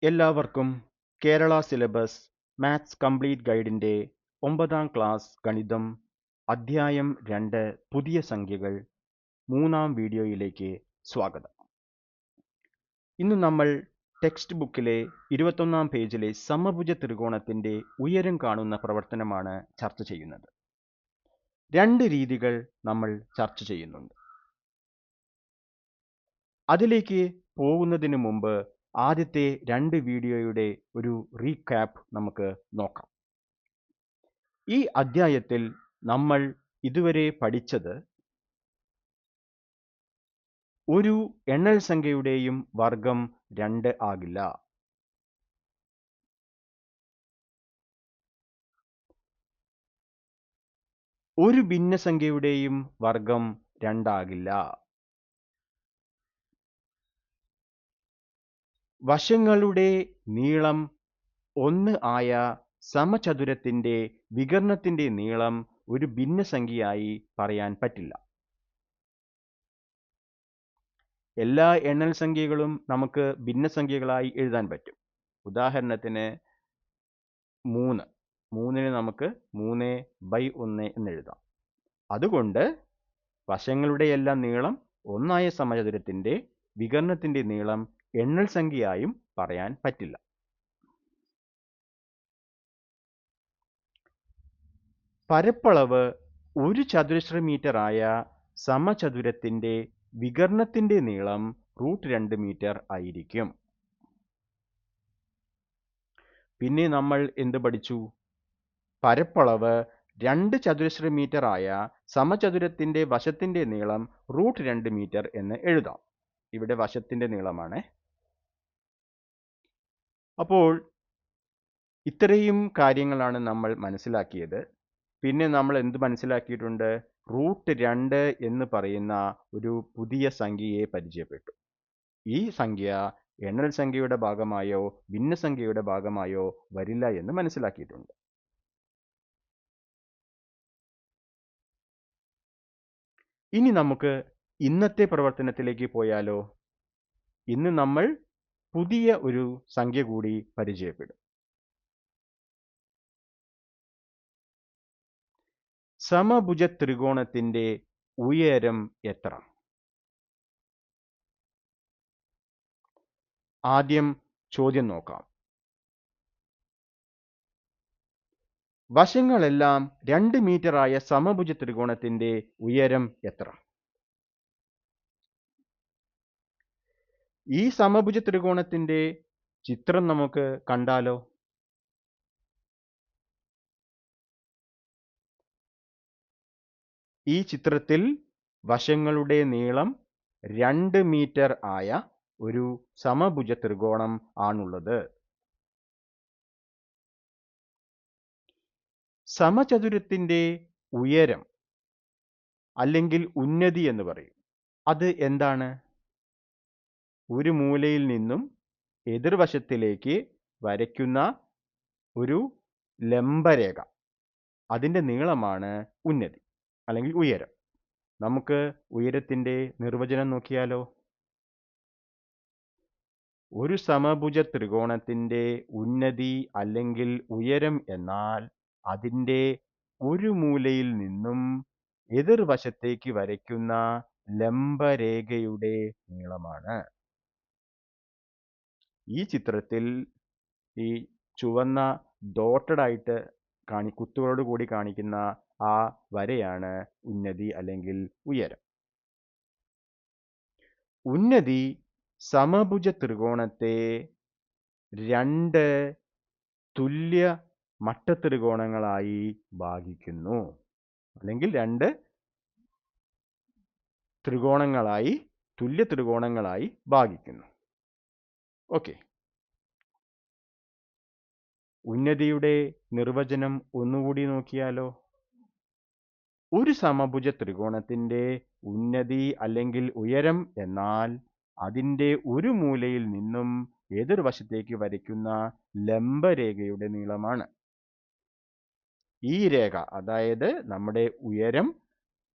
എല്ലാവർക്കും Kerala syllabus maths complete ഗൈഡിൻ്റെ 9ാം ക്ലാസ് ഗണിതം അധ്യായം 2 പുതിയ സംഖ്യകൾ 3ാം വീഡിയോയിലേക്ക് സ്വാഗതം. ഇന്ന് നമ്മൾ ടെക്സ്റ്റ് ബുക്കിലെ 21ാം പേജിലെ സമഭുജ ത്രികോണത്തിൻ്റെ ഉയരം കാണുന്ന പ്രവർത്തനമാണ് ചർച്ച ചെയ്യുന്നത്. 2 രീതികൾ നമ്മൾ ചർച്ച ചെയ്യുന്നുണ്ട്. അതിലേക്ക് പോകുന്നതിന് മുമ്പ് ആദ്യത്തെ 2 വീഡിയോയുടെ ഒരു റീക്യാപ്പ് നമുക്ക് നോക്കാം. ഈ അധ്യായത്തിൽ നമ്മൾ ഇതുവരെ പഠിച്ചത് ഒരു എണ്ണൽ സംഖ്യയുടെയും വർഗം 2 ആകില്ല. ഒരു ഭിന്നസംഖ്യയുടെയും വർഗം 2 ആകില്ല. വശങ്ങളുടെ നീളം 1 ആയ സമചതുരത്തിന്റെ വികർണത്തിന്റെ നീളം ഒരു ഭിന്നസംഖ്യയായി പറയാൻ പറ്റില്ല. എല്ലാ എണ്ണൽ സംഖ്യകളും നമുക്ക് ഭിന്നസംഖ്യകളായി എഴുതാൻ പറ്റും. ഉദാഹരണത്തിന് 3നെ നമുക്ക് 3/1 എന്ന് എഴുതാം. അതുകൊണ്ട് വശങ്ങളുടെ എല്ലാം നീളം 1 ആയ സമചതുരത്തിന്റെ വികർണത്തിന്റെ നീളം എണ്ണൽ സംഖ്യയായും പറയാൻ പറ്റില്ല. പരപ്പളവ് 1 ചതുരശ്ര മീറ്റർ ആയ സമചതുരത്തിന്റെ വികർണത്തിന്റെ നീളം √2 മീറ്റർ ആയിരിക്കും. പിന്നെ നമ്മൾ എന്ത് പഠിച്ചു? പരപ്പളവ് 2 ചതുരശ്ര മീറ്റർ ആയ സമചതുരത്തിന്റെ വശത്തിന്റെ നീളം √2 മീറ്റർ എന്ന് എഴുതാം. ഇവിടെ വശത്തിന്റെ നീളമാണ്. അപ്പോൾ ഇത്രയും കാര്യങ്ങളാണ് നമ്മൾ മനസ്സിലാക്കിയത്. പിന്നെ നമ്മൾ എന്ത് മനസ്സിലാക്കിയിട്ടുണ്ട്? √2 എന്ന് പറയുന്ന ഒരു പുതിയ സംഖ്യയെ പരിചയപ്പെട്ടു. ഈ സംഖ്യ എണ്ണൽ സംഖ്യയുടെ ഭാഗമായോ ഭിന്നസംഖ്യയുടെ ഭാഗമായോ വരില്ല എന്ന് മനസ്സിലാക്കിയിട്ടുണ്ട്. ഇനി നമുക്ക് ഇന്നത്തെ പ്രവർത്തനത്തിലേക്ക് പോയാലോ? ഇന്ന് നമ്മൾ പുതിയ ഒരു സംഖ്യ കൂടി പരിചയപ്പെടും. സമഭുജ ത്രികോണത്തിന്റെ ഉയരം എത്ര? ആദ്യം ചോദ്യം നോക്കാം. വശങ്ങളെല്ലാം 2 മീറ്റർ ആയ സമഭുജ ത്രികോണത്തിന്റെ ഉയരം എത്ര? ഈ സമഭുജ ത്രികോണത്തിന്റെ ചിത്രം നമുക്ക് കണ്ടാലോ? ഈ ചിത്രത്തിൽ വശങ്ങളുടെ നീളം 2 മീറ്റർ ആയ ഒരു സമഭുജ ത്രികോണം ആണുള്ളത്. സമചതുരത്തിന്റെ ഉയരം അല്ലെങ്കിൽ ഉന്നതി എന്ന് പറയും. അത് എന്താണ്? ഒരു മൂലയിൽ നിന്നും എതിർവശത്തിലേക്ക് വരയ്ക്കുന്ന ഒരു ലംബരേഖ, അതിൻ്റെ നീളമാണ് ഉന്നതി അല്ലെങ്കിൽ ഉയരം. നമുക്ക് ഉയരത്തിന്റെ നിർവചനം നോക്കിയാലോ? ഒരു സമഭുജ ത്രികോണത്തിന്റെ ഉന്നതി അല്ലെങ്കിൽ ഉയരം എന്നാൽ അതിൻ്റെ ഒരു മൂലയിൽ നിന്നും എതിർവശത്തേക്ക് വരയ്ക്കുന്ന ലംബരേഖയുടെ നീളമാണ്. ഈ ചിത്രത്തിൽ ഈ ചുവന്ന ഡോട്ടഡ് ആയിട്ട് കുത്തുകളോട് കൂടി കാണിക്കുന്ന ആ വരയാണ് ഉന്നതി അല്ലെങ്കിൽ ഉയരം. ഉന്നതി സമഭുജ ത്രികോണത്തെ 2 തുല്യ മട്ടത്രികോണങ്ങളായി ഭാഗിക്കുന്നു, അല്ലെങ്കിൽ 2 ത്രികോണങ്ങളായി തുല്യ ത്രികോണങ്ങളായി ഭാഗിക്കുന്നു. ഓക്കെ, ഉന്നതിയുടെ നിർവചനം ഒന്നുകൂടി നോക്കിയാലോ? ഒരു സമഭുജ ത്രികോണത്തിന്റെ ഉന്നതി അല്ലെങ്കിൽ ഉയരം എന്നാൽ അതിൻ്റെ ഒരു മൂലയിൽ നിന്നും എതിർവശത്തേക്ക് വരയ്ക്കുന്ന ലംബരേഖയുടെ നീളമാണ്. ഈ രേഖ, അതായത് നമ്മുടെ ഉയരം,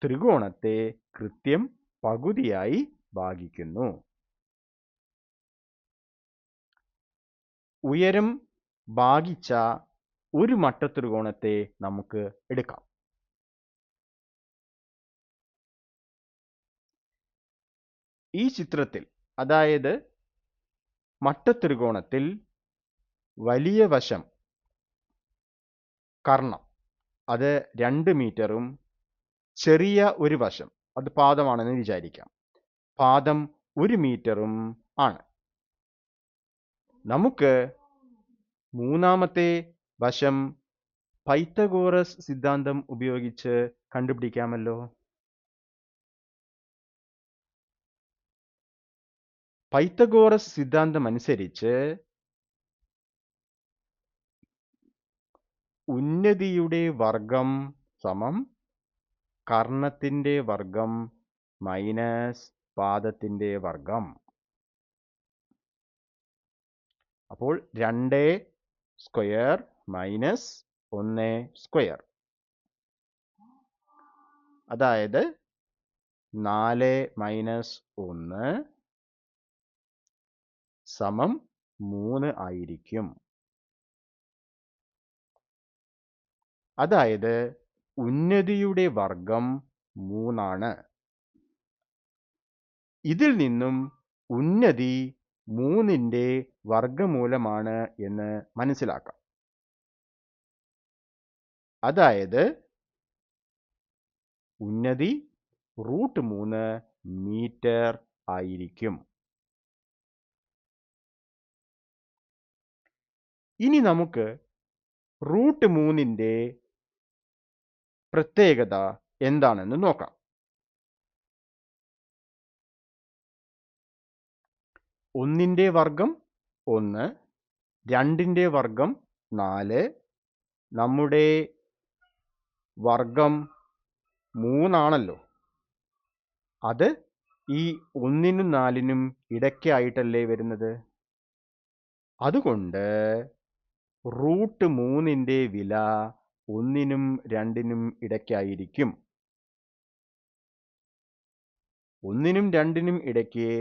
ത്രികോണത്തെ കൃത്യം പകുതിയായി ഭാഗിക്കുന്നു. ഉയരം ഭാഗിച്ച ഒരു മട്ടത്രികോണത്തെ നമുക്ക് എടുക്കാം. ഈ ചിത്രത്തിൽ, അതായത് മട്ടത്രികോണത്തിൽ വലിയ വശം കർണം അത് 2 മീറ്ററും ചെറിയ ഒരു വശം അത് പാദമാണെന്ന് വിചാരിക്കാം. പാദം 1 മീറ്ററും ആണ്. നമുക്ക് മൂന്നാമത്തെ വശം പൈത്തഗോറസ് സിദ്ധാന്തം ഉപയോഗിച്ച് കണ്ടുപിടിക്കാമല്ലോ. പൈത്തഗോറസ് സിദ്ധാന്തം അനുസരിച്ച് ഉന്നതിയുടെ വർഗം സമം കർണത്തിന്റെ വർഗം മൈനസ് പാദത്തിന്റെ വർഗം. അപ്പോൾ 2 സ്ക്വയർ മൈനസ് 1 സ്ക്വയർ, അതായത് 4 മൈനസ് 1 സമം 3 ആയിരിക്കും. അതായത് ഉന്നതിയുടെ വർഗം 3 ആണ്. ഇതിൽ നിന്നും ഉന്നതി 3ന്റെ വർഗമൂലമാണ് എന്ന് മനസ്സിലാക്കാം. അതായത് ഉന്നതി √3 മീറ്റർ ആയിരിക്കും. ഇനി നമുക്ക് √3ന്റെ പ്രത്യേകത എന്താണെന്ന് നോക്കാം. 1ന്റെ വർഗം 1, 2ന്റെ വർഗം 4, നമ്മുടെ വർഗം 3 ആണല്ലോ. അത് ഈ 1നും 4നും ഇടയ്ക്കായിട്ടല്ലേ വരുന്നത്. അതുകൊണ്ട് √3ന്റെ വില 1നും 2നും ഇടയ്ക്കായിരിക്കും. 1നും 2നും ഇടയ്ക്ക്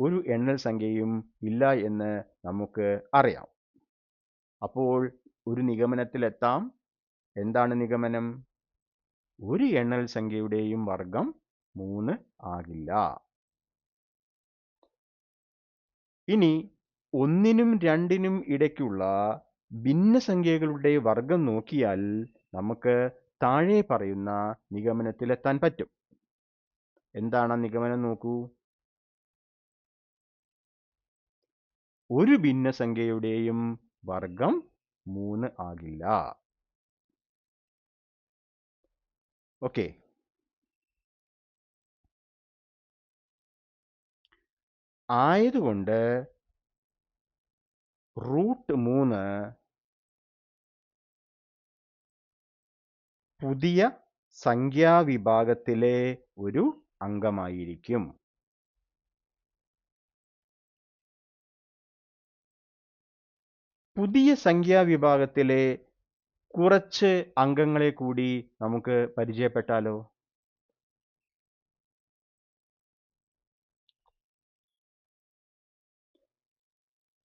ഒരു എണ്ണൽ സംഖ്യയും ഇല്ല എന്ന് നമുക്ക് അറിയാം. അപ്പോൾ ഒരു നിഗമനത്തിലെത്താം. എന്താണ് നിഗമനം? ഒരു എണ്ണൽ സംഖ്യയുടെയും വർഗം 3 ആകില്ല. ഇനി 1നും 2നും ഇടയ്ക്കുള്ള ഭിന്നസംഖ്യകളുടെ വർഗം നോക്കിയാൽ നമുക്ക് താഴെ പറയുന്ന നിഗമനത്തിലെത്താൻ പറ്റും. എന്താണ് നിഗമനം? നോക്കൂ. ഒരു ഭിന്നസംഖ്യയുടെയും വർഗം 3 ആകില്ല. ഓക്കെ. ആയതുകൊണ്ട് √3 പുതിയ സംഖ്യാവിഭാഗത്തിലെ ഒരു അംഗമായിരിക്കും. പുതിയ സംഖ്യാവിഭാഗത്തിലെ കുറച്ച് അംഗങ്ങളെ കൂടി നമുക്ക് പരിചയപ്പെട്ടാലോ?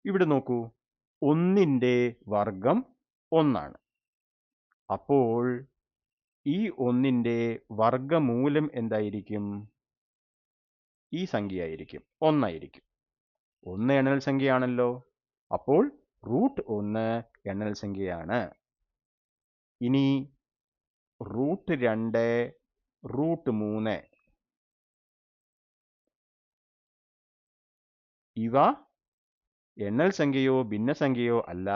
ഇവിടെ നോക്കൂ. 1ന്റെ വർഗം 1 ആണ്. അപ്പോൾ ഈ 1ന്റെ വർഗമൂലം എന്തായിരിക്കും? ഈ സംഖ്യയായിരിക്കും, 1 ആയിരിക്കും. 1 എണ്ണൽ സംഖ്യയാണല്ലോ. അപ്പോൾ √1 എണ്ണൽ സംഖ്യയാണ്. ഇനി √2, √3 ഇവ എണ്ണൽ സംഖ്യയോ ഭിന്നസംഖ്യയോ അല്ല,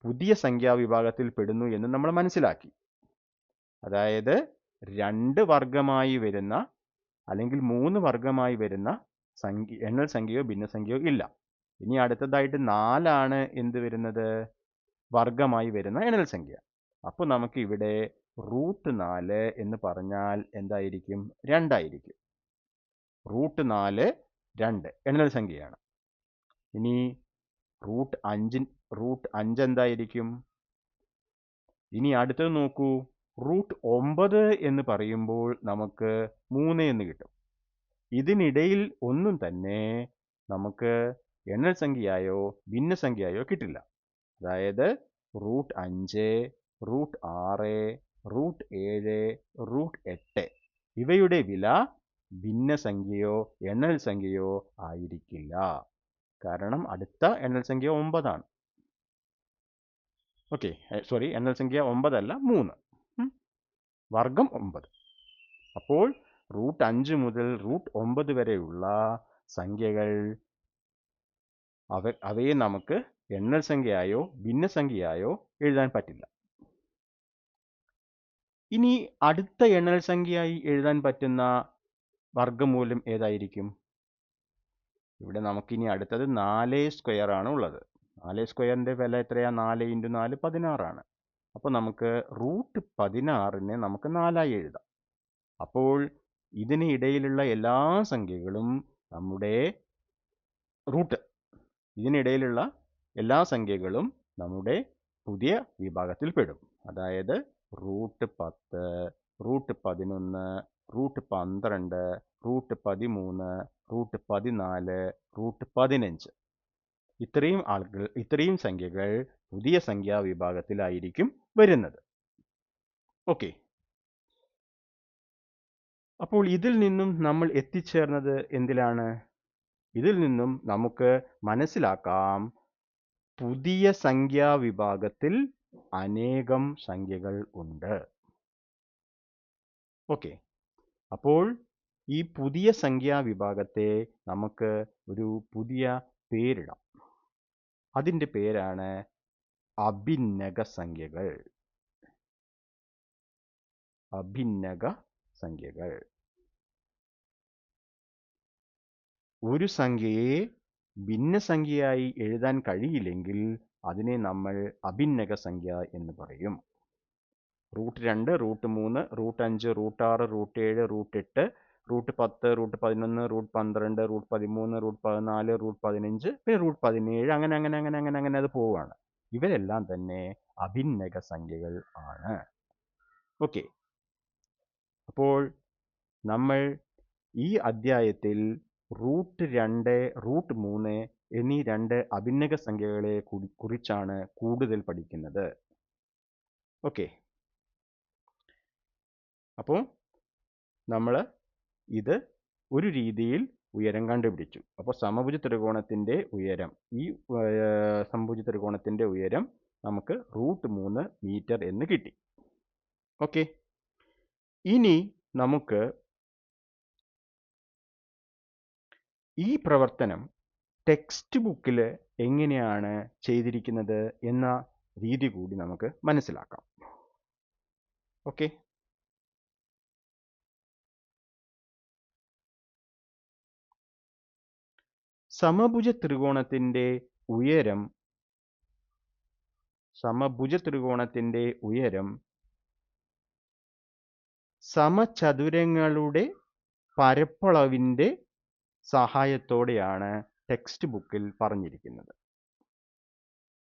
പുതിയ സംഖ്യാവിഭാഗത്തിൽ പെടുന്നു എന്ന് നമ്മൾ മനസ്സിലാക്കി. അതായത് 2 വർഗമായി വരുന്ന അല്ലെങ്കിൽ 3 വർഗമായി വരുന്ന എണ്ണൽ സംഖ്യയോ ഭിന്നസംഖ്യയോ ഇല്ല. ഇനി അടുത്തതായിട്ട് 4 ആണ് എന്ത് വരുന്നത്? വർഗമായി വരുന്ന എണ്ണൽ സംഖ്യ. അപ്പോൾ നമുക്ക് ഇവിടെ √4 എന്ന് പറഞ്ഞാൽ എന്തായിരിക്കും? 2 ആയിരിക്കും. √4 2 എണ്ണൽ സംഖ്യയാണ്. ഇനി √5 എന്തായിരിക്കും? ഇനി അടുത്തത് നോക്കൂ. √9 എന്ന് പറയുമ്പോൾ നമുക്ക് 3 എന്ന് കിട്ടും. ഇതിനിടയിൽ ഒന്നും തന്നെ നമുക്ക് എണ്ണൽ സംഖ്യയായോ ഭിന്നസംഖ്യയായോ കിട്ടില്ല. അതായത് √5, √6, √7, √8 ഇവയുടെ വില ഭിന്നസംഖ്യയോ എണ്ണൽ സംഖ്യയോ ആയിരിക്കില്ല. കാരണം അടുത്ത എണ്ണൽ സംഖ്യ 9 ആണ്. ഓക്കെ, സോറി, എണ്ണൽ സംഖ്യ 9 അല്ല, 3. വർഗം 9. അപ്പോൾ √5 മുതൽ √9 വരെയുള്ള സംഖ്യകൾ അവയെ നമുക്ക് എണ്ണൽ സംഖ്യയായോ ഭിന്നസംഖ്യയായോ എഴുതാൻ പറ്റില്ല. ഇനി അടുത്ത എണ്ണൽ സംഖ്യയായി എഴുതാൻ പറ്റുന്ന വർഗ്ഗമൂലം ഏതായിരിക്കും? ഇവിടെ നമുക്കിനി അടുത്തത് 4² ആണ് ഉള്ളത്. 4² വില എത്രയാ? 4 × 4 16 ആണ്. അപ്പോൾ നമുക്ക് √16 നമുക്ക് 4 ആയി എഴുതാം. അപ്പോൾ ഇതിനിടയിലുള്ള എല്ലാ സംഖ്യകളും നമ്മുടെ ഇതിനിടയിലുള്ള എല്ലാ സംഖ്യകളും നമ്മുടെ പുതിയ വിഭാഗത്തിൽ പെടും. അതായത് √10, √11, √12, √13, √14, √15 ഇത്രയും സംഖ്യകൾ പുതിയ സംഖ്യാ വിഭാഗത്തിലായിരിക്കും വരുന്നത്. ഓക്കെ, അപ്പോൾ ഇതിൽ നിന്നും നമ്മൾ എത്തിച്ചേർന്നത് എന്തിലാണ്? ഇതിൽ നിന്നും നമുക്ക് മനസ്സിലാക്കാം, പുതിയ സംഖ്യാ വിഭാഗത്തിൽ അനേകം സംഖ്യകൾ ഉണ്ട്. ഓക്കെ, അപ്പോൾ ഈ പുതിയ സംഖ്യാ വിഭാഗത്തെ നമുക്ക് ഒരു പുതിയ പേരിടാം. അതിൻ്റെ പേരാണ് അഭിന്നക സംഖ്യകൾ. അഭിന്നക സംഖ്യകൾ. ഒരു സംഖ്യയെ ഭിന്നസംഖ്യയായി എഴുതാൻ കഴിയില്ലെങ്കിൽ അതിനെ നമ്മൾ അഭിന്നക സംഖ്യ എന്ന് പറയും. √2, √3, √5, √6, √7, √8, √10, √11, √12, √13, √14, √15, പിന്നെ √17, അങ്ങനെ അത് പോവുകയാണ്. ഇവരെല്ലാം തന്നെ അഭിന്നക സംഖ്യകൾ ആണ്. ഓക്കെ, അപ്പോൾ നമ്മൾ ഈ അധ്യായത്തിൽ √2, √3 എന്നീ 2 അഭിന്നക സംഖ്യകളെ കുറിച്ചാണ് കൂടുതൽ പഠിക്കുന്നത്. ഓക്കെ, അപ്പോൾ നമ്മൾ ഇത് ഒരു രീതിയിൽ ഉയരം കണ്ടുപിടിച്ചു. അപ്പോൾ സമഭുജ ത്രികോണത്തിൻ്റെ ഉയരം, ഈ സമഭുജ ത്രികോണത്തിൻ്റെ ഉയരം നമുക്ക് √3 മീറ്റർ എന്ന് കിട്ടി. ഓക്കെ, ഇനി നമുക്ക് ഈ പ്രവർത്തനം ടെക്സ്റ്റ് ബുക്കിൽ എങ്ങനെയാണ് ചെയ്തിരിക്കുന്നത് എന്ന രീതി കൂടി നമുക്ക് മനസ്സിലാക്കാം. ഓക്കെ, സമഭുജ ത്രികോണത്തിൻ്റെ ഉയരം സമചതുരങ്ങളുടെ പരപ്പളവിൻ്റെ സഹായത്തോടെയാണ് ടെക്സ്റ്റ് ബുക്കിൽ പറഞ്ഞിരിക്കുന്നത്.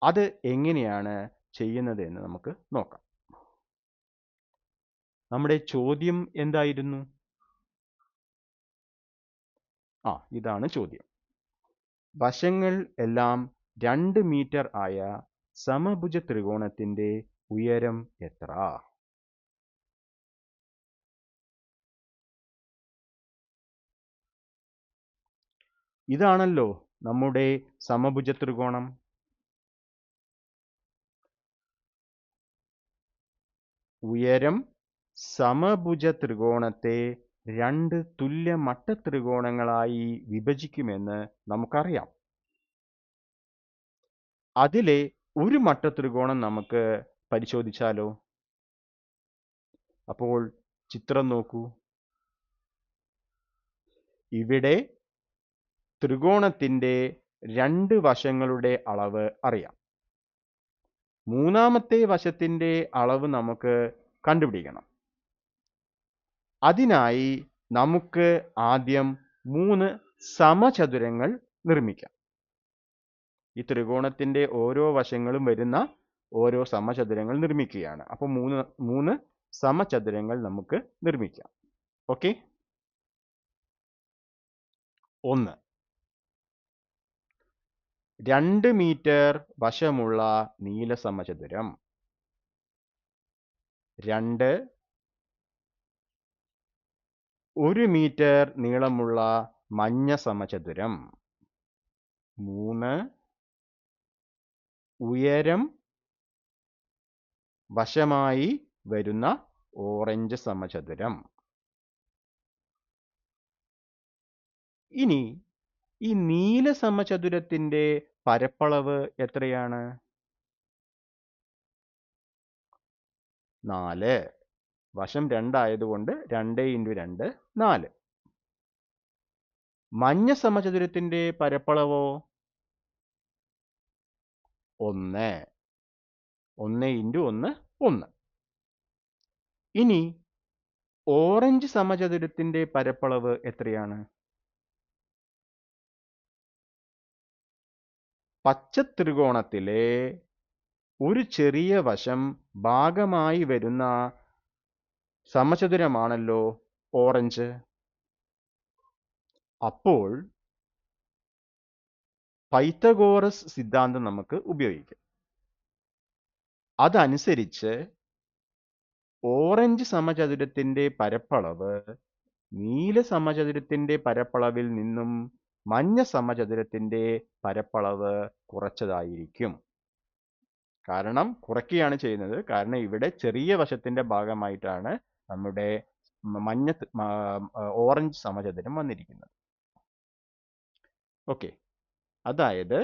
അത് എങ്ങനെയാണ് ചെയ്യുന്നത് എന്ന് നമുക്ക് നോക്കാം. നമ്മുടെ ചോദ്യം എന്തായിരുന്നു? ഇതാണ് ചോദ്യം. വശങ്ങൾ എല്ലാം 2 മീറ്റർ ആയ സമഭുജ ത്രികോണത്തിൻ്റെ ഉയരം എത്ര? ഇതാണല്ലോ നമ്മുടെ സമഭുജ ത്രികോണം. ഉയരം സമഭുജ ത്രികോണത്തെ 2 തുല്യ മട്ടത്രികോണങ്ങളായി വിഭജിക്കുമെന്ന് നമുക്കറിയാം. അതിലെ ഒരു മട്ടത്രികോണം നമുക്ക് പരിശോധിച്ചാലോ? അപ്പോൾ ചിത്രം നോക്കൂ. ഇവിടെ ത്രികോണത്തിൻ്റെ 2 വശങ്ങളുടെ അളവ് അറിയാം. മൂന്നാമത്തെ വശത്തിൻ്റെ അളവ് നമുക്ക് കണ്ടുപിടിക്കണം. അതിനായി നമുക്ക് ആദ്യം 3 സമചതുരങ്ങൾ നിർമ്മിക്കാം. ഈ ത്രികോണത്തിൻ്റെ ഓരോ വശങ്ങളും വരുന്ന ഓരോ സമചതുരങ്ങൾ നിർമ്മിക്കുകയാണ്. അപ്പോൾ 3 സമചതുരങ്ങൾ നമുക്ക് നിർമ്മിക്കാം. ഓക്കെ, 1, 2 മീറ്റർ വശമുള്ള നീല സമചതുരം, 2 1 മീറ്റർ നീളമുള്ള മഞ്ഞ സമചതുരം, 3 ഉയരം വശമായി വരുന്ന ഓറഞ്ച് സമചതുരം. ഇനി ഈ നീല സമചതുരത്തിന്റെ പരപ്പളവ് എത്രയാണ്? 4. വശം 2 ആയതുകൊണ്ട് 2 × 2 4. മഞ്ഞ സമചതുരത്തിന്റെ പരപ്പളവോ 1. 1 × 1 1. ഇനി ഓറഞ്ച് സമചതുരത്തിന്റെ പരപ്പളവ് എത്രയാണ്? പച്ച ത്രികോണത്തിലെ ഒരു ചെറിയ വശം ഭാഗമായി വരുന്ന സമചതുരമാണല്ലോ ഓറഞ്ച്. അപ്പോൾ പൈത്തഗോറസ് സിദ്ധാന്തം നമുക്ക് ഉപയോഗിക്കാം. അതനുസരിച്ച് ഓറഞ്ച് സമചതുരത്തിന്റെ പരപ്പളവ് നീല സമചതുരത്തിന്റെ പരപ്പളവിൽ നിന്നും മഞ്ഞ സമചതുരത്തിന്റെ പരപ്പളവ് കുറച്ചതായിരിക്കും. കാരണം കുറയ്ക്കുകയാണ് ചെയ്യുന്നത്. കാരണം ഇവിടെ ചെറിയ വശത്തിന്റെ ഭാഗമായിട്ടാണ് നമ്മുടെ ഓറഞ്ച് സമചതുരം വന്നിരിക്കുന്നത്. ഓക്കെ, അതായത്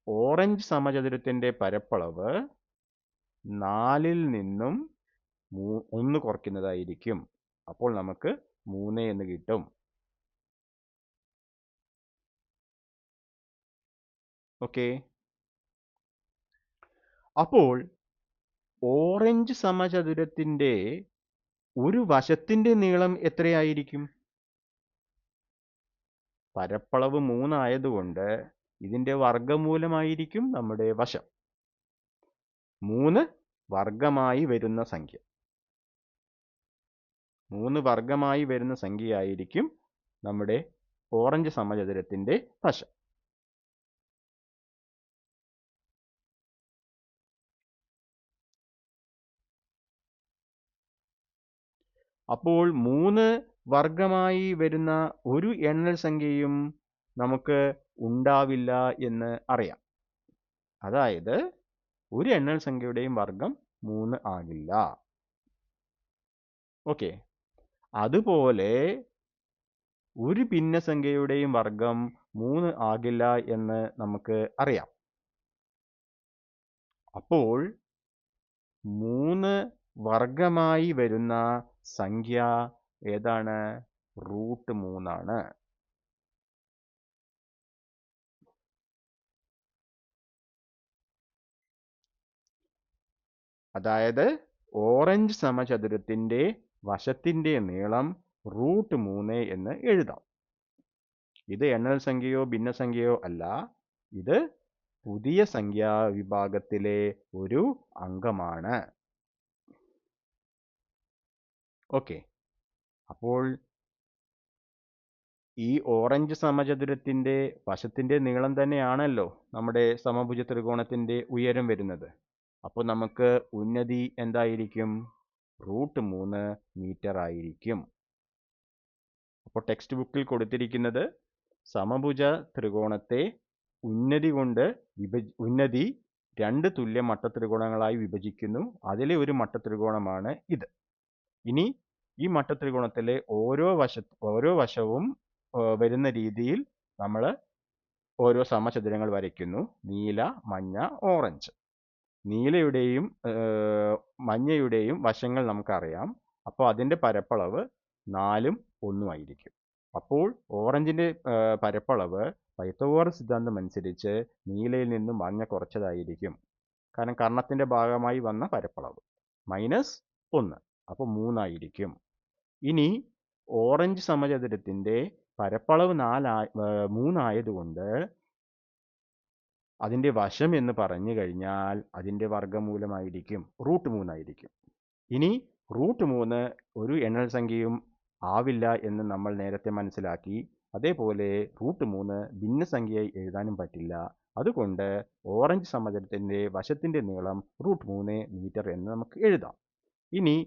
ഓറഞ്ച് സമചതുരത്തിന്റെ പരപ്പളവ് 4ൽ നിന്നും 1 കുറയ്ക്കുന്നതായിരിക്കും. അപ്പോൾ നമുക്ക് 3 എന്ന് കിട്ടും. ഓക്കെ, അപ്പോൾ ഓറഞ്ച് സമചതുരത്തിന്റെ ഒരു വശത്തിന്റെ നീളം എത്രയായിരിക്കും? പരപ്പളവ് 3 ആയതുകൊണ്ട് ഇതിന്റെ വർഗ്ഗമൂലമായിരിക്കും നമ്മുടെ വശം. 3 വർഗ്ഗമായി വരുന്ന സംഖ്യ, 3 വർഗ്ഗമായി വരുന്ന സംഖ്യയായിരിക്കും നമ്മുടെ ഓറഞ്ച് സമചതുരത്തിന്റെ വശം. അപ്പോൾ 3 വർഗ്ഗമായി വരുന്ന ഒരു എണ്ണൽ സംഖ്യയും നമുക്ക് ഉണ്ടാവില്ല എന്ന് അറിയാം. അതായത് ഒരു എണ്ണൽ സംഖ്യയുടെയും വർഗ്ഗം 3 ആകില്ല. ഓക്കെ, അതുപോലെ ഒരു ഭിന്നസംഖ്യയുടെയും വർഗ്ഗം 3 ആകില്ല എന്ന് നമുക്ക് അറിയാം. അപ്പോൾ 3 വർഗ്ഗമായി വരുന്ന സംഖ്യ ഏതാണ്? √3 ആണ്. അതായത് ഓറഞ്ച് സമചതുരത്തിന്റെ വശത്തിന്റെ നീളം √3 എന്ന് എഴുതാം. ഇത് എണ്ണൽ സംഖ്യയോ ഭിന്നസംഖ്യയോ അല്ല, ഇത് പുതിയ സംഖ്യാ വിഭാഗത്തിലെ ഒരു അംഗമാണ്. ഓക്കെ, അപ്പോൾ ഈ ഓറഞ്ച് സമചതുരത്തിന്റെ വശത്തിന്റെ നീളം തന്നെയാണല്ലോ നമ്മുടെ സമഭുജ ത്രികോണത്തിന്റെ ഉയരം വരുന്നത്. അപ്പോൾ നമുക്ക് ഉന്നതി എന്തായിരിക്കും? √3 മീറ്റർ ആയിരിക്കും. അപ്പോൾ ടെക്സ്റ്റ് ബുക്കിൽ കൊടുത്തിരിക്കുന്നത് സമഭുജ ത്രികോണത്തെ ഉന്നതി കൊണ്ട് ഉന്നതി 2 തുല്യ മട്ടത്രികോണങ്ങളായി വിഭജിക്കുന്നു. അതിലെ ഒരു മട്ടത്രികോണമാണ് ഇത്. ഇനി ഈ മട്ടത്രികോണത്തിലെ ഓരോ വശവും വരുന്ന രീതിയിൽ നമ്മൾ ഓരോ സമചതുരങ്ങൾ വരയ്ക്കുന്നു. നീല, മഞ്ഞ, ഓറഞ്ച്. നീലയുടെയും മഞ്ഞയുടെയും വശങ്ങൾ നമുക്കറിയാം. അപ്പോൾ അതിൻ്റെ പരപ്പളവ് 4ഉം 1ഉം ആയിരിക്കും. അപ്പോൾ ഓറഞ്ചിൻ്റെ പരപ്പളവ് പൈത്തഗോറസ് സിദ്ധാന്തം അനുസരിച്ച് നീലയിൽ നിന്നും മഞ്ഞ കുറച്ചതായിരിക്കും. കാരണം കർണത്തിൻ്റെ ഭാഗമായി വന്ന പരപ്പളവ് -1, അപ്പോൾ 3 ആയിരിക്കും. ഇനി ഓറഞ്ച് സമചതുരത്തിൻ്റെ പരപ്പളവ് 3 ആയതുകൊണ്ട് അതിൻ്റെ വശം എന്ന് പറഞ്ഞു കഴിഞ്ഞാൽ അതിൻ്റെ വർഗ്ഗമൂലമായിരിക്കും √3 ആയിരിക്കും. ഇനി √3 ഒരു എണ്ണൽ സംഖ്യയും ആവില്ല എന്ന് നമ്മൾ നേരത്തെ മനസ്സിലാക്കി. അതേപോലെ √3 ഭിന്നസംഖ്യയായി എഴുതാനും പറ്റില്ല. അതുകൊണ്ട് ഓറഞ്ച് സമചതുരത്തിൻ്റെ വശത്തിൻ്റെ നീളം √3 മീറ്റർ എന്ന് നമുക്ക് എഴുതാം. ഇനി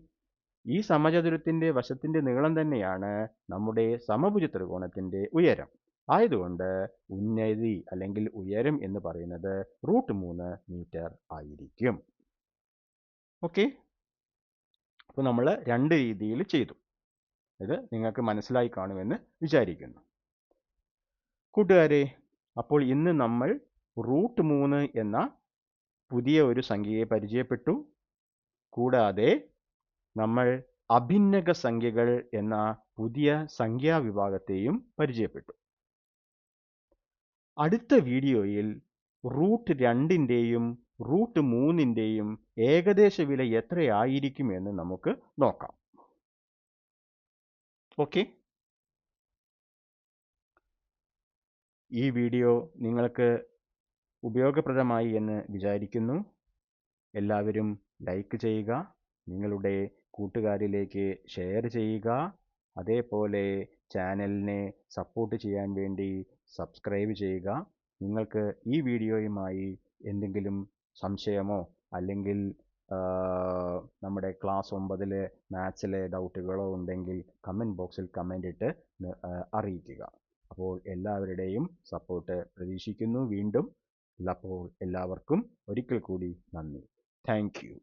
ഈ സമചതുരത്തിൻ്റെ വശത്തിൻ്റെ നീളം തന്നെയാണ് നമ്മുടെ സമഭുജ ത്രികോണത്തിൻ്റെ ഉയരം. ആയതുകൊണ്ട് ഉന്നതി അല്ലെങ്കിൽ ഉയരം എന്ന് പറയുന്നത് √3 മീറ്റർ ആയിരിക്കും. ഓക്കെ, അപ്പോൾ നമ്മൾ രണ്ട് രീതിയിൽ ചെയ്തു. ഇത് നിങ്ങൾക്ക് മനസ്സിലായി കാണുമെന്ന് വിചാരിക്കുന്നു. കൂട്ടുകാരെ, അപ്പോൾ ഇന്ന് നമ്മൾ √3 എന്ന പുതിയ ഒരു സംഖ്യയെ പരിചയപ്പെട്ടു. കൂടാതെ നമ്മൾ അഭിന്നക സംഖ്യകൾ എന്ന പുതിയ സംഖ്യാവിഭാഗത്തെയും പരിചയപ്പെട്ടു. അടുത്ത വീഡിയോയിൽ √2ൻ്റെയും √3ൻ്റെയും ഏകദേശ വില എത്രയായിരിക്കും എന്ന് നമുക്ക് നോക്കാം. ഓക്കെ, ഈ വീഡിയോ നിങ്ങൾക്ക് ഉപയോഗപ്രദമായി എന്ന് വിചാരിക്കുന്നു. എല്ലാവരും ലൈക്ക് ചെയ്യുക, നിങ്ങളുടെ കൂട്ടുകാരിലേക്ക് ഷെയർ ചെയ്യുക. അതേപോലെ ചാനലിനെ സപ്പോർട്ട് ചെയ്യാൻ വേണ്ടി സബ്സ്ക്രൈബ് ചെയ്യുക. നിങ്ങൾക്ക് ഈ വീഡിയോയുമായി എന്തെങ്കിലും സംശയമോ അല്ലെങ്കിൽ നമ്മുടെ ക്ലാസ് 9 മാത്സിലെ ഡൗട്ടുകളോ ഉണ്ടെങ്കിൽ കമൻറ്റ് ബോക്സിൽ കമൻ്റ് ഇട്ട് അറിയിക്കുക. അപ്പോൾ എല്ലാവരുടെയും സപ്പോർട്ട് പ്രതീക്ഷിക്കുന്നു. വീണ്ടും അപ്പോൾ എല്ലാവർക്കും ഒരിക്കൽ കൂടി നന്ദി. Thank you.